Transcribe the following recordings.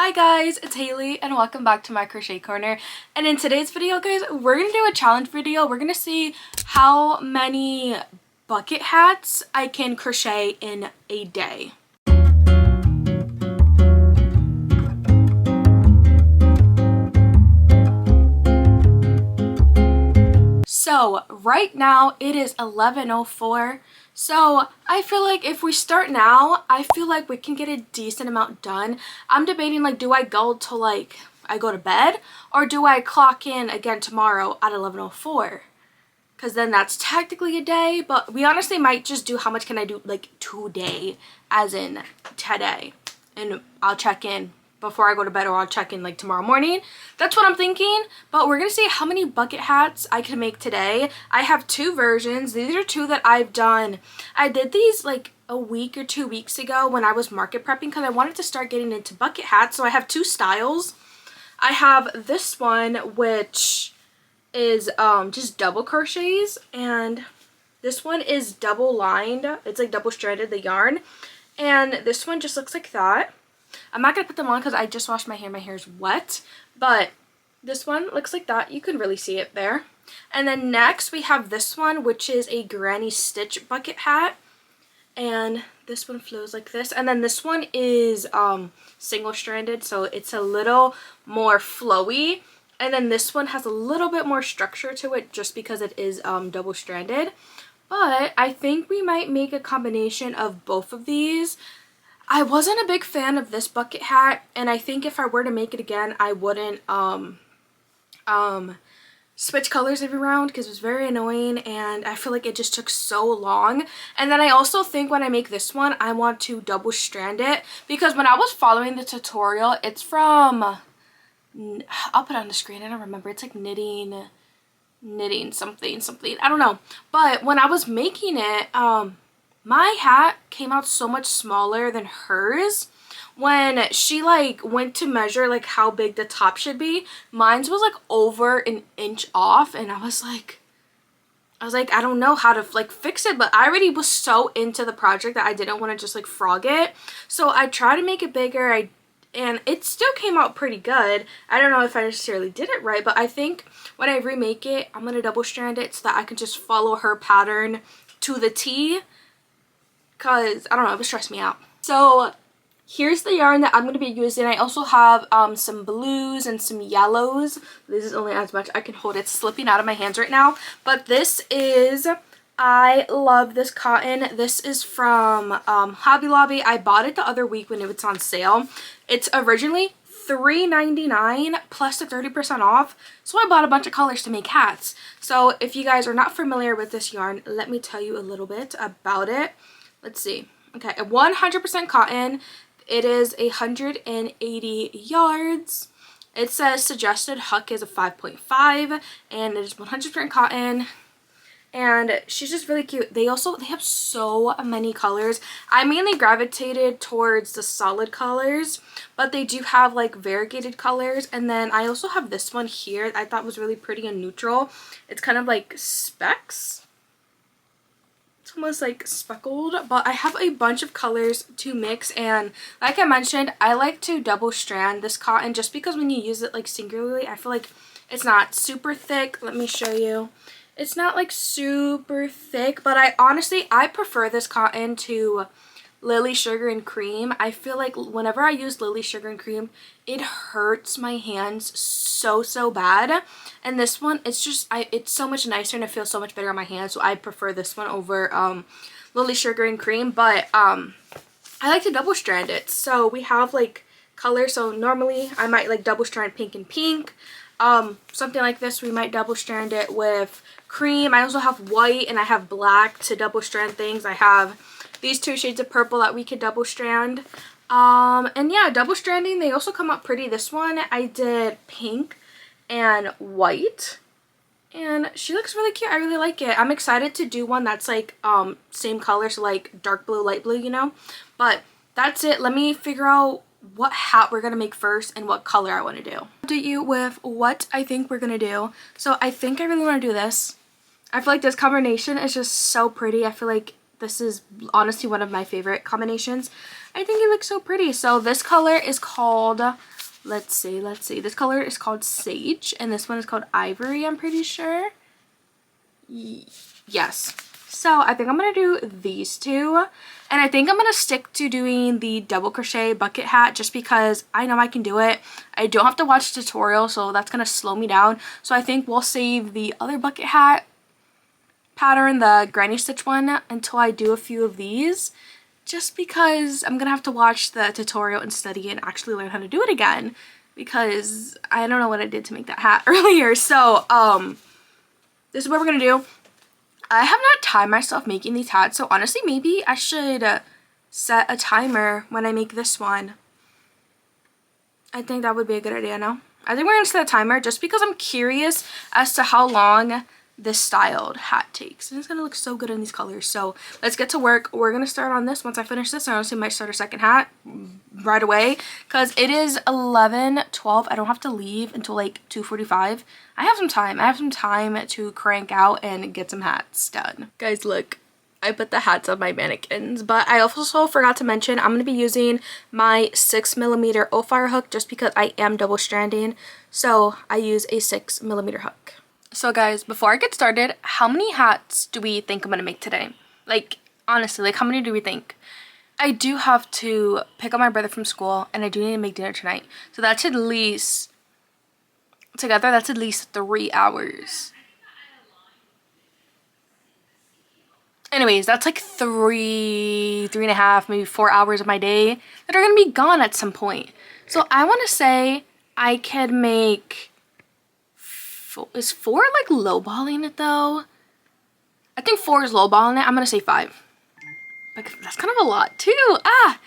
Hi guys, it's Hailey and welcome back to my crochet corner. And in today's video guys, we're gonna do a challenge video. We're gonna see how many bucket hats I can crochet in a day. So right now it is 11:04. So I feel like if we start now, I feel like we can get a decent amount done. I'm debating, like, do I go till like I go to bed, or do I clock in again tomorrow at 11:04? Because then that's technically a day, but we honestly might just do how much can I do like today, as in today, and I'll check in before I go to bed, or I'll check in like tomorrow morning. That's what I'm thinking. But we're gonna see how many bucket hats I can make today. I have two versions. These are two that I've done. I did these like a week or 2 weeks ago when I was market prepping, because I wanted to start getting into bucket hats. So I have two styles. I have this one, which is just double crochets, and this one is double lined. It's like double stranded, the yarn, and this one just looks like that. I'm not going to put them on because I just washed my hair. My hair is wet. But this one looks like that. You can really see it there. And then next we have this one, which is a granny stitch bucket hat. And this one flows like this. And then this one is single stranded, so it's a little more flowy. And then this one has a little bit more structure to it just because it is double stranded. But I think we might make a combination of both of these. I wasn't a big fan of this bucket hat, and I think if I were to make it again, I wouldn't switch colors every round because it was very annoying, and I feel like it just took so long. And then I also think when I make this one, I want to double strand it, because when I was following the tutorial, it's from, I'll put it on the screen, I don't remember, it's like knitting something, I don't know. But when I was making it, my hat came out so much smaller than hers. When she like went to measure like how big the top should be, mine's was like over an inch off, and I was like I don't know how to like fix it, but I already was so into the project that I didn't want to just like frog it. So I tried to make it bigger, and it still came out pretty good. I don't know if I necessarily did it right, but I think when I remake it, I'm gonna double strand it so that I can just follow her pattern to the T. Because, I don't know, it would stress me out. So, here's the yarn that I'm going to be using. I also have some blues and some yellows. This is only as much I can hold. It's slipping out of my hands right now. But this is, I love this cotton. This is from Hobby Lobby. I bought it the other week when it was on sale. It's originally $3.99 plus the 30% off. So I bought a bunch of colors to make hats. So, if you guys are not familiar with this yarn, let me tell you a little bit about it. Let's see. Okay, 100% cotton. It is 180 yards. It says suggested huck is a 5.5, and it is 100% cotton. And she's just really cute. They have so many colors. I mainly gravitated towards the solid colors, but they do have like variegated colors. And then I also have this one here I thought was really pretty and neutral. It's kind of like specks. Almost like speckled, but I have a bunch of colors to mix, and like I mentioned, I like to double strand this cotton just because when you use it like singularly, I feel like it's not super thick. Let me show you. It's not like super thick, but I prefer this cotton to Lily Sugar and Cream. I feel like whenever I use Lily Sugar and Cream, it hurts my hands so bad. And this one, it's just, it's so much nicer, and it feels so much better on my hands. So I prefer this one over Lily Sugar and Cream. But I like to double strand it. So we have like colors. So normally I might like double strand pink and pink. Something like this, we might double strand it with cream. I also have white, and I have black to double strand things. I have these two shades of purple that we could double strand. And yeah, double stranding, they also come out pretty. This one I did pink and white, and she looks really cute. I really like it. I'm excited to do one that's like same color, so like dark blue, light blue, you know. But that's it. Let me figure out what hat we're gonna make first and what color I want to do. Update you with what I think we're gonna do. So I think I really want to do this. I feel like this combination is just so pretty. I feel like this is honestly one of my favorite combinations. I think it looks so pretty. So this color is called, let's see. This color is called Sage, and this one is called Ivory, I'm pretty sure. Yes. So I think I'm going to do these two. And I think I'm going to stick to doing the double crochet bucket hat just because I know I can do it. I don't have to watch the tutorial, so that's going to slow me down. So I think we'll save the other bucket hat pattern, the granny stitch one, until I do a few of these. Just because I'm going to have to watch the tutorial and study and actually learn how to do it again. Because I don't know what I did to make that hat earlier. So this is what we're going to do. I have not timed myself making these hats, so honestly maybe I should set a timer when I make this one. I think that would be a good idea, no? I think we're going to set a timer just because I'm curious as to how long this styled hat takes. And it's going to look so good in these colors. So let's get to work. We're going to start on this. Once I finish this, I honestly might start a second hat right away because it is 11:12. I don't have to leave until like 2:45. I have some time. I have some time to crank out and get some hats done. Guys, look. I put the hats on my mannequins, but I also forgot to mention I'm going to be using my 6mm O-fire hook just because I am double stranding. So I use a 6mm hook. So guys, before I get started, how many hats do we think I'm going to make today? Like, honestly, like how many do we think? I do have to pick up my brother from school and I do need to make dinner tonight. So that's at least, together, that's at least 3 hours. Anyways, that's like three and a half, maybe 4 hours of my day that are going to be gone at some point. So I want to say I could make... Is 4 like lowballing it though? I think 4 is lowballing it. I'm gonna say 5. Like that's kind of a lot too.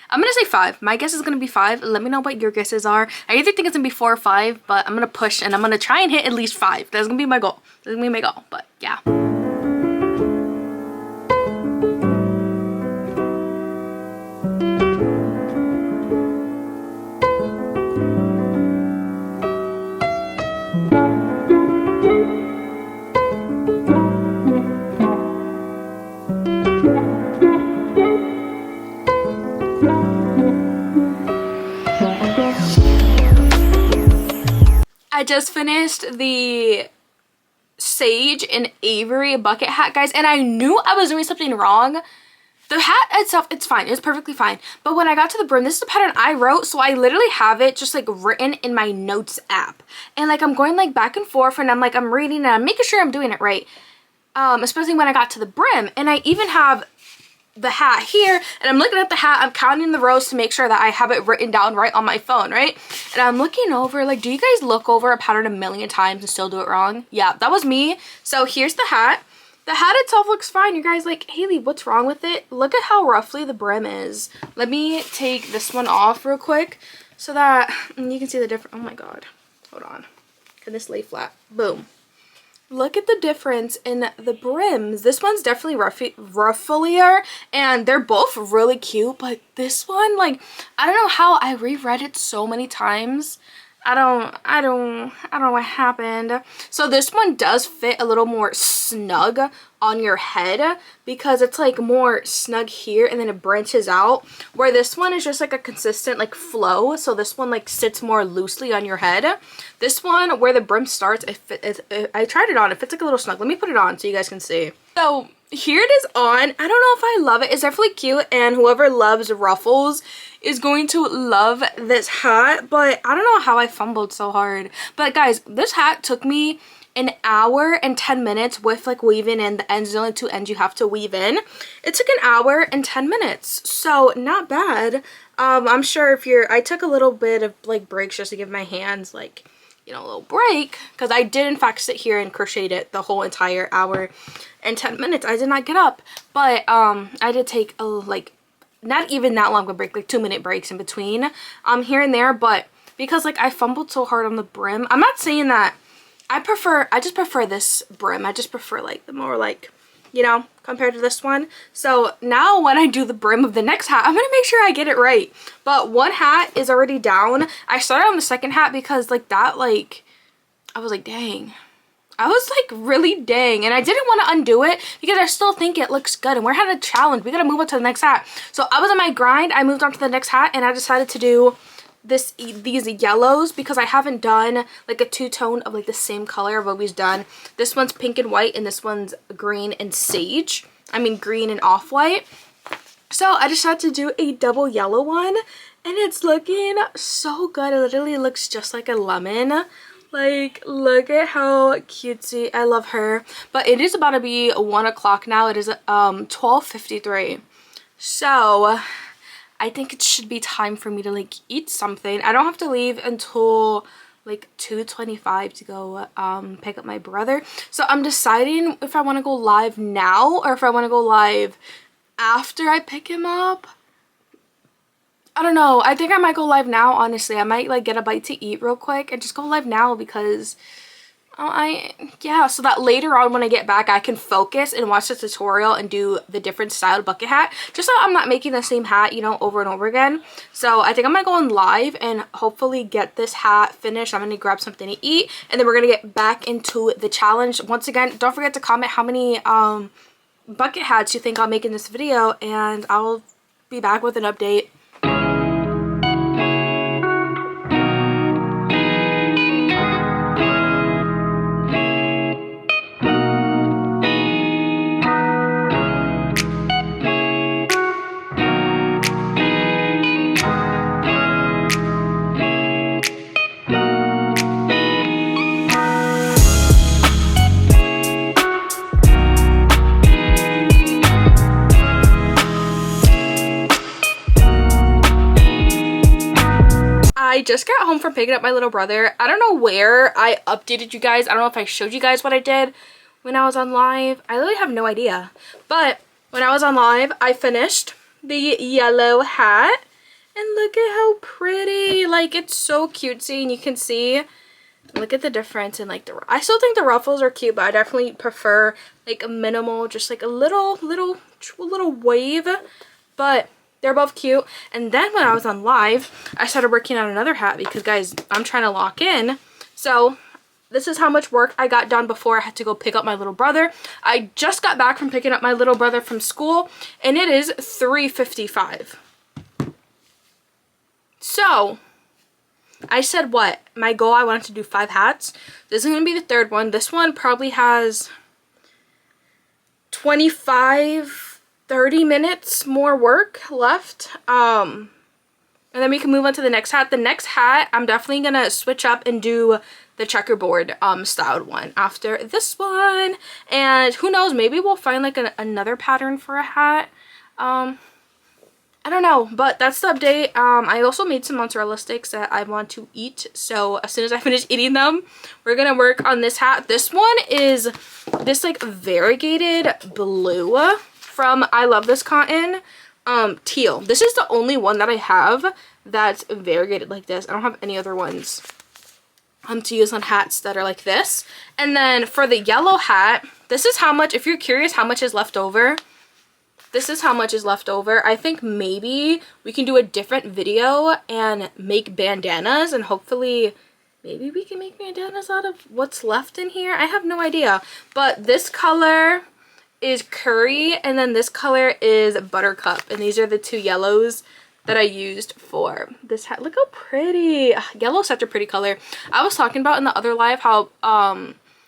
I'm gonna say 5. My guess is gonna be 5. Let me know what your guesses are. I either think it's gonna be 4 or 5, but I'm gonna push and I'm gonna try and hit at least 5. That's gonna be my goal. That's gonna be my goal. But yeah. I just finished the Sage and Avery bucket hat, guys, and I knew I was doing something wrong. The hat itself, it's fine. It's perfectly fine. But when I got to the brim, this is the pattern I wrote, so I literally have it just like written in my notes app. And like I'm going like back and forth and I'm reading and I'm making sure I'm doing it right. Especially when I got to the brim. And I even have the hat here and I'm looking at the hat, I'm counting the rows to make sure that I have it written down right on my phone, right? And I'm looking over, like, do you guys look over a pattern a million times and still do it wrong? Yeah, that was me. So here's the hat. The hat itself looks fine. You guys like, Hailey, what's wrong with it? Look at how roughly the brim is. Let me take this one off real quick so that you can see the difference. Oh my god, hold on, can this lay flat? Boom. Look at the difference in the brims. This one's definitely rufflier and they're both really cute, but this one, like, I don't know how I reread it so many times. I don't know what happened. So this one does fit a little more snug on your head because it's like more snug here and then it branches out, where this one is just like a consistent like flow. So this one like sits more loosely on your head. This one, where the brim starts, I tried it on, it fits like a little snug. Let me put it on so you guys can see. So here it is on. I don't know if I love it. It's definitely cute, and whoever loves ruffles is going to love this hat, but I don't know how I fumbled so hard. But guys, this hat took me an hour and 10 minutes with like weaving in the ends. There's only 2 ends you have to weave in. It took an hour and 10 minutes, so not bad. I'm sure if I took a little bit of like breaks just to give my hands like, you know, a little break, because I did in fact sit here and crocheted it the whole entire hour and 10 minutes. I did not get up, but I did take a like not even that long of a break, like 2-minute breaks in between here and there. But because like I fumbled so hard on the brim, I'm not saying that I just prefer this brim. I just prefer like the more like, you know, compared to this one. So now when I do the brim of the next hat, I'm gonna make sure I get it right. But one hat is already down. I started on the second hat because like that, like I was like, dang, I was like, really dang. And I didn't want to undo it because I still think it looks good. And we're having a challenge. We got to move on to the next hat. So I was on my grind. I moved on to the next hat and I decided to do these yellows because I haven't done like a two-tone of like the same color I've always done. This one's pink and white and this one's green and sage. I mean green and off-white. So I decided to do a double yellow one and it's looking so good. It literally looks just like a lemon. Like, look at how cutesy. I love her. But it is about to be 1 o'clock now. It is 12:53. So I think it should be time for me to like eat something. I don't have to leave until like 2:25 to go pick up my brother. So I'm deciding if I want to go live now or if I want to go live after I pick him up. I don't know. I think I might go live now, honestly. I might like get a bite to eat real quick and just go live now because yeah, so that later on when I get back I can focus and watch the tutorial and do the different styled bucket hat, just so I'm not making the same hat, you know, over and over again. So I think I'm gonna go on live and hopefully get this hat finished. I'm gonna grab something to eat and then we're gonna get back into the challenge. Once again, don't forget to comment how many bucket hats you think I'll make in this video and I'll be back with an update. I just got home from picking up my little brother. I don't know where I updated you guys. I don't know if I showed you guys what I did when I was on live. I literally have no idea. But when I was on live, I finished the yellow hat. And look at how pretty. Like, it's so cutesy. And you can see, look at the difference in like the, I still think the ruffles are cute, but I definitely prefer like a minimal, just like a little wave. But they're both cute. And then when I was on live, I started working on another hat because, guys, I'm trying to lock in. So this is how much work I got done before I had to go pick up my little brother. I just got back from picking up my little brother from school, and it is 3:55. So I said what? My goal, I wanted to do 5 hats. This is going to be the third one. This one probably has 30 minutes more work left, and then we can move on to the next hat. The next hat, I'm definitely gonna switch up and do the checkerboard styled one after this one, and who knows, maybe we'll find like another pattern for a hat. I don't know, but that's the update. I also made some mozzarella sticks that I want to eat, so as soon as I finish eating them, we're gonna work on this hat. This one is this like variegated blue from I Love This Cotton, teal. This is the only one that I have that's variegated like this. I don't have any other ones to use on hats that are like this. And then for the yellow hat, this is how much, if you're curious how much is left over, this is how much is left over. I think maybe we can do a different video and make bandanas, and hopefully maybe we can make bandanas out of what's left in here. I have no idea. But this color is curry and then this color is buttercup, and these are the 2 yellows that I used for this hat. Look how pretty. Yellow is such a pretty color. I was talking about in the other live how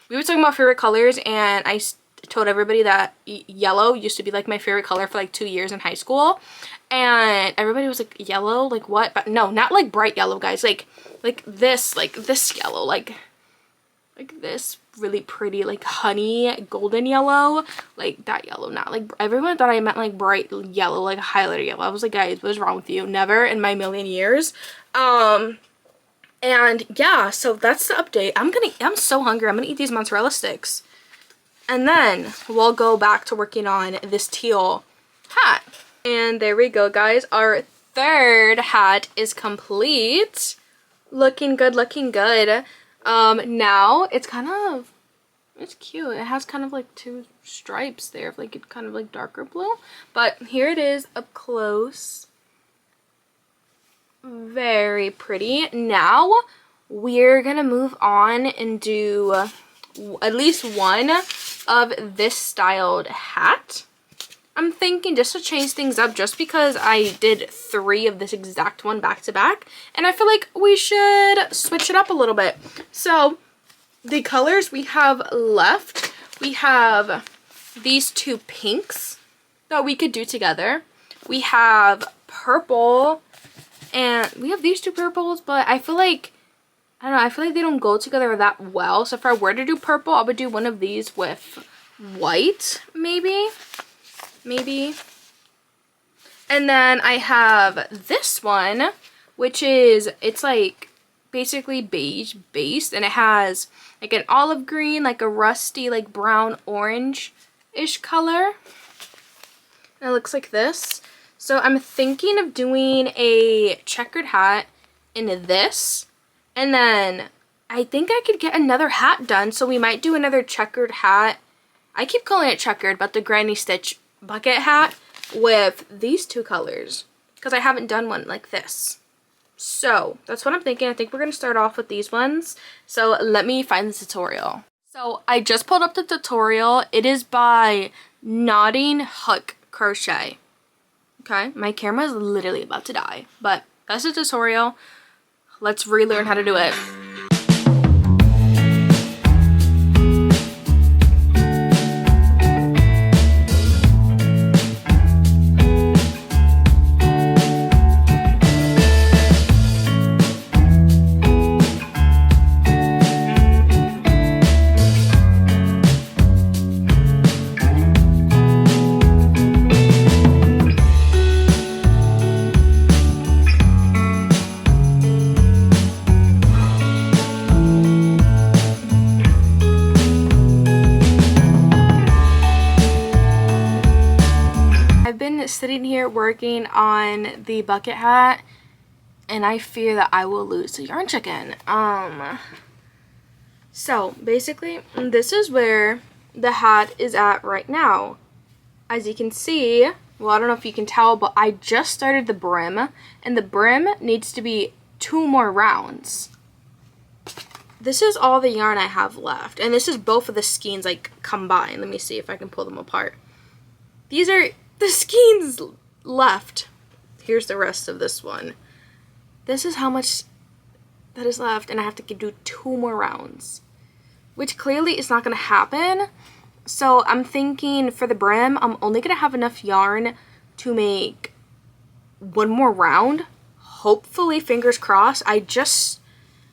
we were talking about favorite colors, and I told everybody that yellow used to be like my favorite color for like 2 years in high school, and everybody was like, yellow, like what? But no, not like bright yellow, guys, like this yellow, like this really pretty like honey golden yellow, like that yellow. Not like, everyone thought I meant like bright yellow, like highlighter yellow. I was like, guys, what is wrong with you? Never in my million years. And yeah, so that's the update. I'm so hungry. I'm gonna eat these mozzarella sticks, and then we'll go back to working on this teal hat. And there we go, guys, our third hat is complete. Looking good, looking good. Now it's it's cute. It has kind of like 2 stripes there, like it's kind of like darker blue, but here it is up close. Very pretty. Now we're gonna move on and do at least one of this styled hat. I'm thinking just to change things up, just because I did 3 of this exact one back to back, and I feel like we should switch it up a little bit. So the colors we have left, we have these 2 pinks that we could do together. We have purple, and we have these 2 purples, but I feel like, I don't know, I feel like they don't go together that well. So if I were to do purple, I would do one of these with white, maybe. And then I have this one, which is, it's like basically beige based, and it has like an olive green, like a rusty, like brown orange-ish color. And it looks like this. So I'm thinking of doing a checkered hat in this, and then I think I could get another hat done. So we might do another checkered hat. I keep calling it checkered, but the Granny Stitch bucket hat with these 2 colors, because I haven't done one like this. So that's what I'm thinking. I think we're going to start off with these ones. So let me find the tutorial. So I just pulled up the tutorial. It is by Knotting Hook Crochet. Okay, my camera is literally about to die, but that's the tutorial. Let's relearn how to do it. Sitting here working on the bucket hat, and I fear that I will lose the yarn chicken. So basically this is where the hat is at right now. As you can see, well, I don't know if you can tell, but I just started the brim, and the brim needs to be 2 more rounds. This is all the yarn I have left, and this is both of the skeins like combined. Let me see if I can pull them apart. These are the skeins left. Here's the rest of this one. This is how much that is left, and I have to do 2 more rounds, which clearly is not going to happen. So I'm thinking for the brim, I'm only going to have enough yarn to make 1 more round. Hopefully, fingers crossed.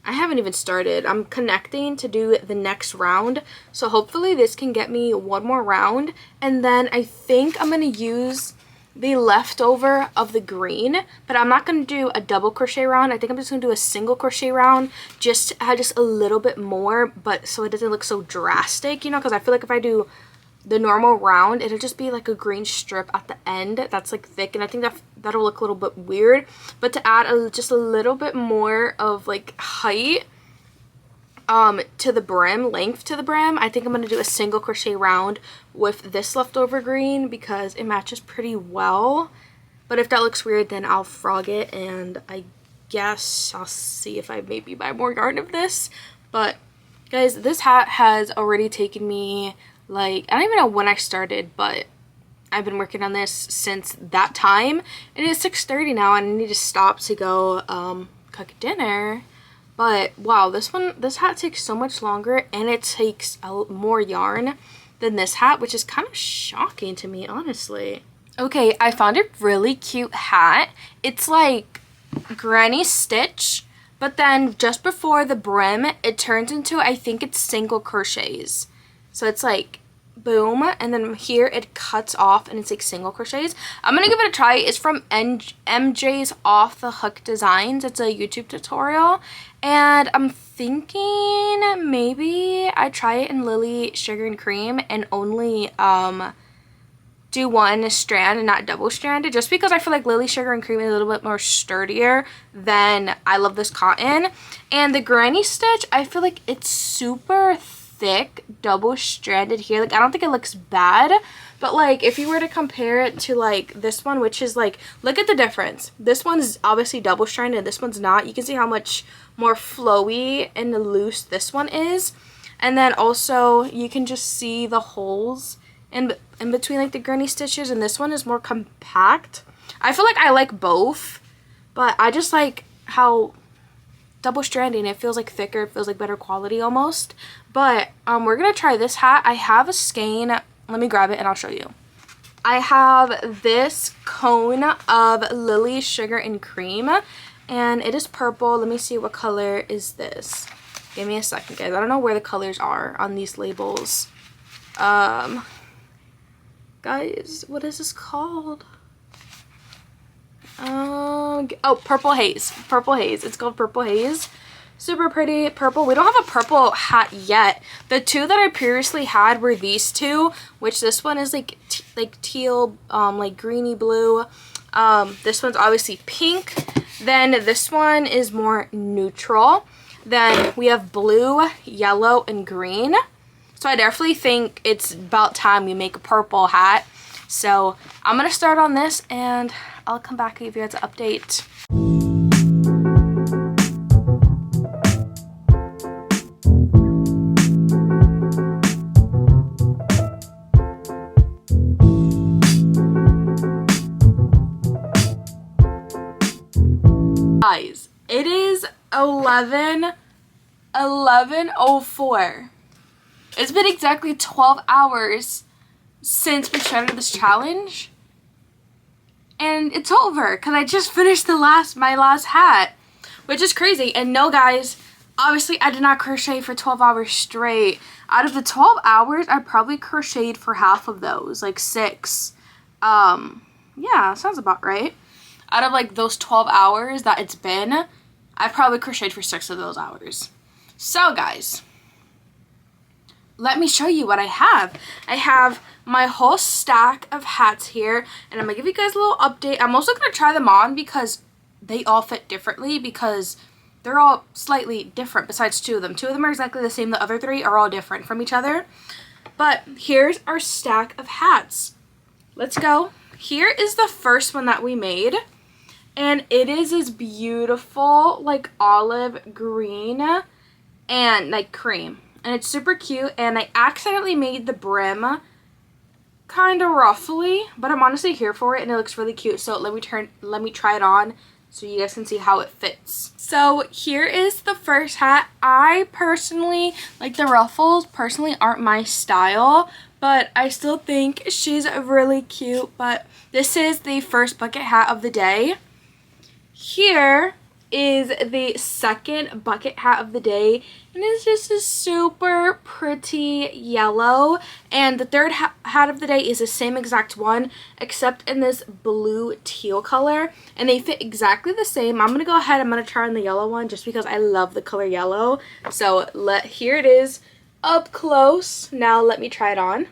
I haven't even started. I'm connecting to do the next round. So hopefully this can get me 1 more round. And then I think I'm going to use the leftover of the green. But I'm not going to do a double crochet round. I think I'm just going to do a single crochet round. Just to add just a little bit more. But so it doesn't look so drastic, you know. Because I feel like if I do the normal round, it'll just be like a green strip at the end that's like thick, and I think that'll look a little bit weird. But to add just a little bit more of like height to the brim, length to the brim, I think I'm going to do a single crochet round with this leftover green because it matches pretty well. But if that looks weird, then I'll frog it, and I guess I'll see if I maybe buy more yarn of this. But guys, this hat has already taken me, like, I don't even know when I started, but I've been working on this since that time. And it's 6:30 now, and I need to stop to go cook dinner. But wow, this hat takes so much longer, and it takes more yarn than this hat, which is kind of shocking to me, honestly. Okay, I found a really cute hat. It's like Granny Stitch, but then just before the brim, it turns into, I think it's single crochets. So it's like boom, and then here it cuts off and it's like single crochets. I'm gonna give it a try. It's from MJ's Off the Hook Designs. It's a YouTube tutorial, and I'm thinking maybe I try it in Lily Sugar and Cream and only do 1 strand and not double stranded, just because I feel like Lily Sugar and Cream is a little bit more sturdier than I Love This Cotton. And the Granny Stitch, I feel like it's super thick double stranded here. Like, I don't think it looks bad, but like if you were to compare it to like this one, which is like, look at the difference. This one's obviously double stranded, this one's not. You can see how much more flowy and loose this one is. And then also you can just see the holes in between like the granny stitches, and this one is more compact. I feel like I like both, but I just like how double stranding, it feels like thicker, it feels like better quality almost. But we're gonna try this hat. I have a skein. Let me grab it and I'll show you. I have this cone of Lily Sugar and Cream, and it is purple. Let me see, what color is this? Give me a second, guys. I don't know where the colors are on these labels. Guys, what is this called? Oh, Purple Haze. Purple Haze. It's called Purple Haze. Super pretty purple. We don't have a purple hat yet. The two that I previously had were these two, which this one is like teal, like greeny blue. This one's obviously pink. Then this one is more neutral. Then we have blue, yellow, and green. So I definitely think it's about time we make a purple hat. So I'm gonna start on this and I'll come back and give you guys an update. Guys, it is 11:04. It's been exactly 12 hours since we started this challenge, and it's over because I just finished my last hat, which is crazy. And no, guys, obviously I did not crochet for 12 hours straight. Out of the 12 hours, I probably crocheted for half of those, like 6. Yeah, sounds about right. Out of like those 12 hours that it's been, I probably crocheted for 6 of those hours. So guys, let me show you what I have. I have my whole stack of hats here, and I'm gonna give you guys a little update. I'm also gonna try them on because they all fit differently, because they're all slightly different besides 2 of them. 2 of them are exactly the same. The other 3 are all different from each other. But here's our stack of hats. Let's go. Here is the first one that we made, and it is this beautiful like olive green and like cream. And it's super cute, and I accidentally made the brim kind of roughly, but I'm honestly here for it and it looks really cute. So let me try it on so you guys can see how it fits. So here is the first hat. I personally like the ruffles, personally aren't my style, but I still think she's really cute. But this is the first bucket hat of the day. Here is the second bucket hat of the day, and it's just a super pretty yellow. And the third hat of the day is the same exact one, except in this blue teal color, and they fit exactly the same. I'm gonna go ahead, I'm gonna try on the yellow one just because I love the color yellow. So here it is up close. Now let me try it on.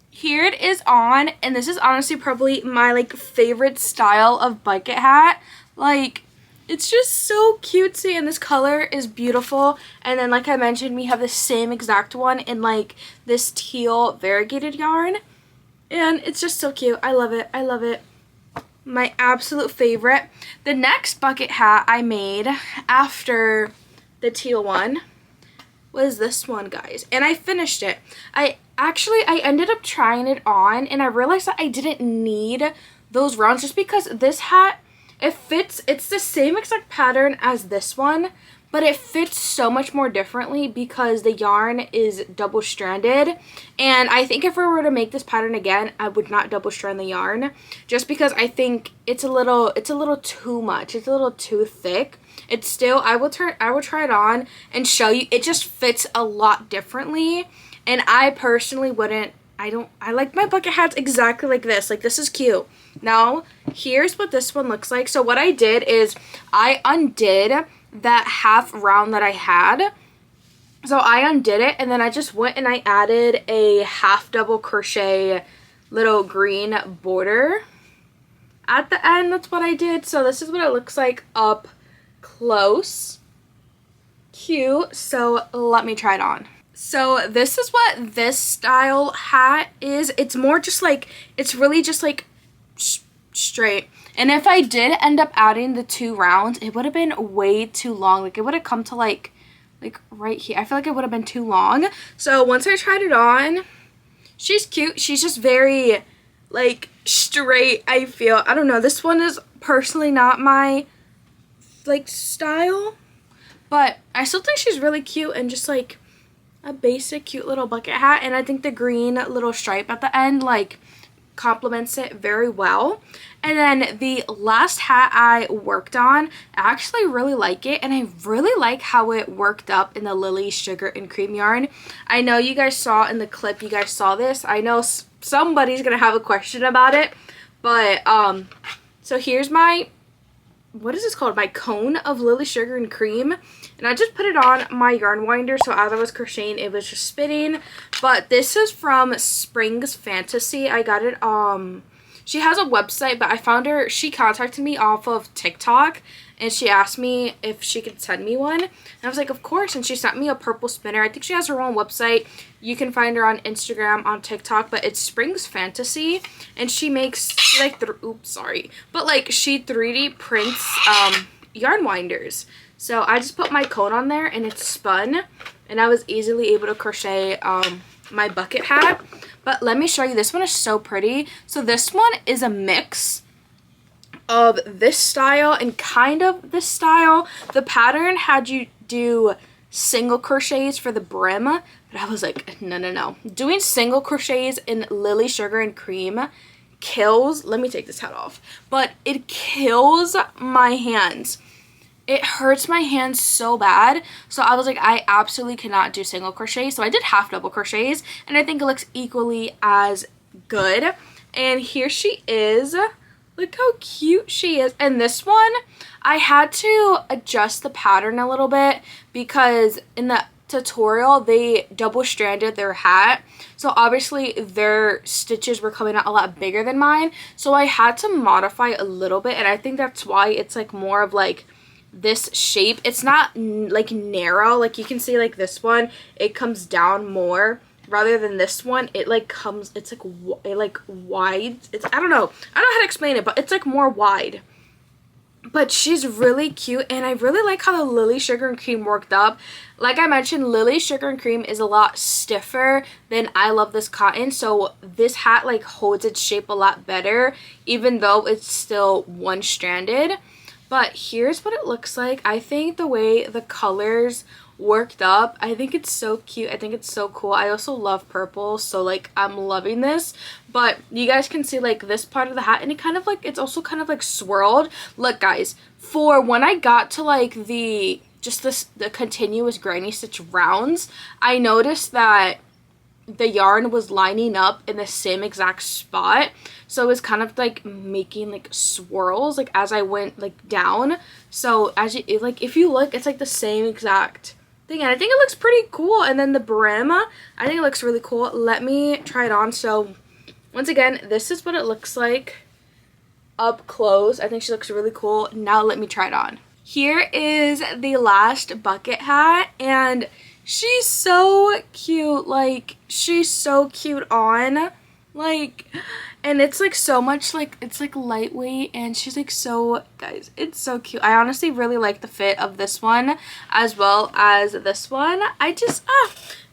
Here it is on, and this is honestly probably my like favorite style of bucket hat. Like, it's just so cutesy, and this color is beautiful. And then like I mentioned, we have the same exact one in like this teal variegated yarn, and it's just so cute. I love it. I love it. My absolute favorite. The next bucket hat I made after the teal one was this one, guys, and I finished it. I ended up trying it on, and I realized that I didn't need those rounds just because this hat, it fits, it's the same exact pattern as this one, but it fits so much more differently because the yarn is double stranded. And I think if we were to make this pattern again, I would not double strand the yarn, just because I think it's a little too much. It's a little too thick. It's still, I will try it on and show you. It just fits a lot differently, and I personally wouldn't. I like my bucket hats exactly like this. Like, this is cute. Now, here's what this one looks like. So what I did is I undid that half round that I had. So I undid it, and then I just went and I added a half double crochet little green border at the end. That's what I did. So this is what it looks like up close. Cute. So let me try it on. So this is what this style hat is. It's more just like, it's really just like straight. And if I did end up adding the 2 rounds, it would have been way too long. Like, it would have come to like like right here. I feel like it would have been too long. So once I tried it on, she's cute. She's just very like straight, I feel. I don't know. This one is personally not my like style, but I still think she's really cute and just like a basic cute little bucket hat. And I think the green little stripe at the end like complements it very well. And then the last hat I worked on, I actually really like it, and I really like how it worked up in the Lily Sugar and Cream yarn. I know you guys saw in the clip, you guys saw this. I know somebody's gonna have a question about it, but so here's my, what is this called? My cone of Lily Sugar and Cream. And I just put it on my yarn winder, so as I was crocheting, it was just spinning. But this is from Spring's Fantasy. I got it, she has a website, but I found her, she contacted me off of TikTok, and she asked me if she could send me one. And I was like, of course, and she sent me a purple spinner. I think she has her own website. You can find her on Instagram, on TikTok, but it's Spring's Fantasy, and she makes, like, oops, sorry. But, like, she 3D prints yarn winders. So I just put my cone on there and it's spun, and I was easily able to crochet my bucket hat. But let me show you, this one is so pretty. So this one is a mix of this style and kind of this style. The pattern had you do single crochets for the brim, but I was like, no. Doing single crochets in Lily Sugar and Cream kills, let me take this hat off, but it kills my hands. It hurts my hands so bad. So I was like, I absolutely cannot do single crochet. So I did half double crochets, and I think it looks equally as good. And here she is. Look how cute she is. And this one, I had to adjust the pattern a little bit because in the tutorial, they double stranded their hat. So obviously their stitches were coming out a lot bigger than mine. So I had to modify a little bit, and I think that's why it's like more of like this shape. It's not like narrow, like you can see like this one, it comes down more rather than this one. It like comes, it's like it like wide. It's, I don't know how to explain it, but it's like more wide. But she's really cute, and I really like how the Lily Sugar and Cream worked up. Like I mentioned, Lily Sugar and Cream is a lot stiffer than I Love This Cotton, so this hat like holds its shape a lot better, even though it's still one-stranded. But here's what it looks like. I think the way the colors worked up, I think it's so cute. I think it's so cool. I also love purple, so like I'm loving this. But you guys can see like this part of the hat, and it kind of like, it's also kind of like swirled. Look guys, for when I got to like the continuous granny stitch rounds, I noticed that the yarn was lining up in the same exact spot, so it was kind of like making like swirls like as I went like down. So as you like, if you look, it's like the same exact thing, and I think it looks pretty cool. And then the brim, I think it looks really cool. Let me try it on. So once again, this is what it looks like up close. I think she looks really cool. Now let me try it on. Here is the last bucket hat, and she's so cute. Like, she's so cute on, like, and it's like so much, like, it's like lightweight, and she's like so, guys, it's so cute. I honestly really like the fit of this one as well as this one. I just,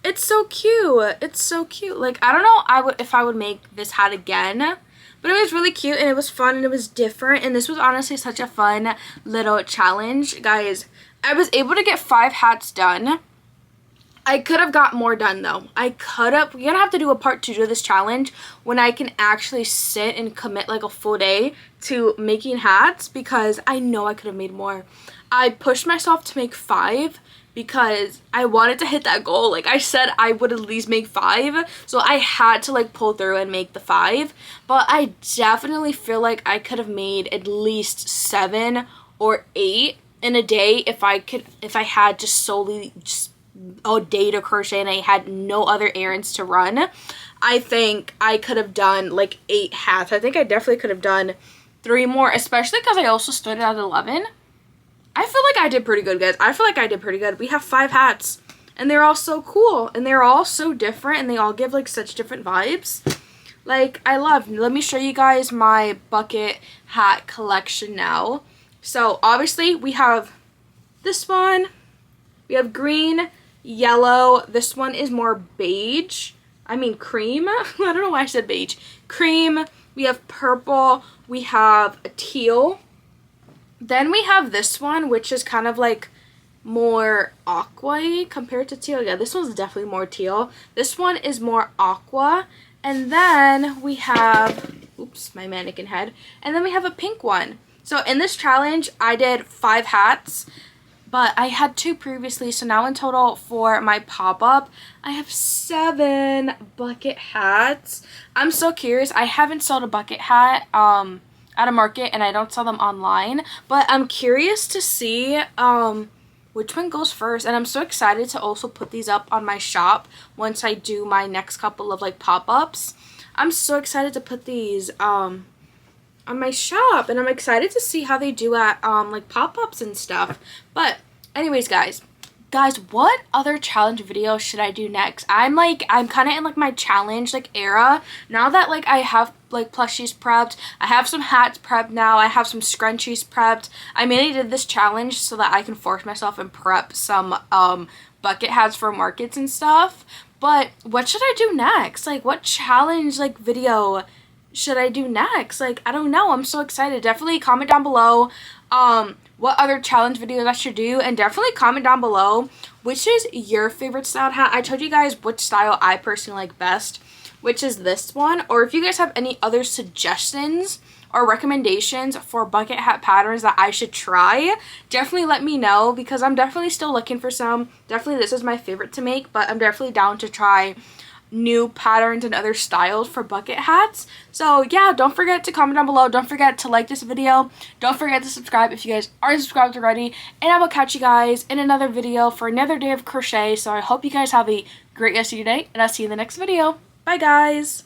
it's so cute. It's so cute. Like, I don't know if I would make this hat again, but it was really cute, and it was fun, and it was different, and this was honestly such a fun little challenge. Guys, I was able to get 5 hats done. I could have got more done though. We're gonna have to do a part 2 to this challenge when I can actually sit and commit like a full day to making hats, because I know I could have made more. I pushed myself to make 5 because I wanted to hit that goal. Like I said, I would at least make 5, so I had to like pull through and make the 5. But I definitely feel like I could have made at least 7 or 8 in a day if I had just solely a day to crochet and I had no other errands to run. I think I could have done like 8 hats. I think I definitely could have done 3 more, especially because I also started at 11. I feel like I did pretty good, guys. I feel like I did pretty good. We have 5 hats, and they're all so cool, and they're all so different, and they all give like such different vibes. Like, I love. Let me show you guys my bucket hat collection now. So obviously we have this one, We have green, yellow. This one is more beige. I mean cream. I don't know why I said beige. Cream. We have purple. We have a teal. Then we have this one, which is kind of like more aqua-y compared to teal. Yeah, this one's definitely more teal. This one is more aqua. And then we have, oops, my mannequin head. And then we have a pink one. So in this challenge, I did 5 hats. But I had 2 previously, so now in total for my pop-up, I have 7 bucket hats. I'm so curious. I haven't sold a bucket hat at a market, and I don't sell them online. But I'm curious to see which one goes first. And I'm so excited to also put these up on my shop once I do my next couple of like pop-ups. I'm so excited to put these on my shop, and I'm excited to see how they do at like pop-ups and stuff. But anyways, guys, what other challenge video should I do next? I'm kind of in like my challenge like era now that like I have like plushies prepped. I have some hats prepped now. I have some scrunchies prepped. I mainly did this challenge so that I can force myself and prep some bucket hats for markets and stuff. But what should I do next? Like, what challenge like video should I do next? Like, I don't know. I'm so excited. Definitely comment down below what other challenge videos I should do, and definitely comment down below which is your favorite styled hat. I told you guys which style I personally like best, which is this one. Or if you guys have any other suggestions or recommendations for bucket hat patterns that I should try, definitely let me know, because I'm definitely still looking for some. Definitely this is my favorite to make, but I'm definitely down to try new patterns and other styles for bucket hats. So yeah, don't forget to comment down below. Don't forget to like this video. Don't forget to subscribe if you guys aren't subscribed already. And I will catch you guys in another video for another day of crochet. So I hope you guys have a great rest of your day, and I'll see you in the next video. Bye guys.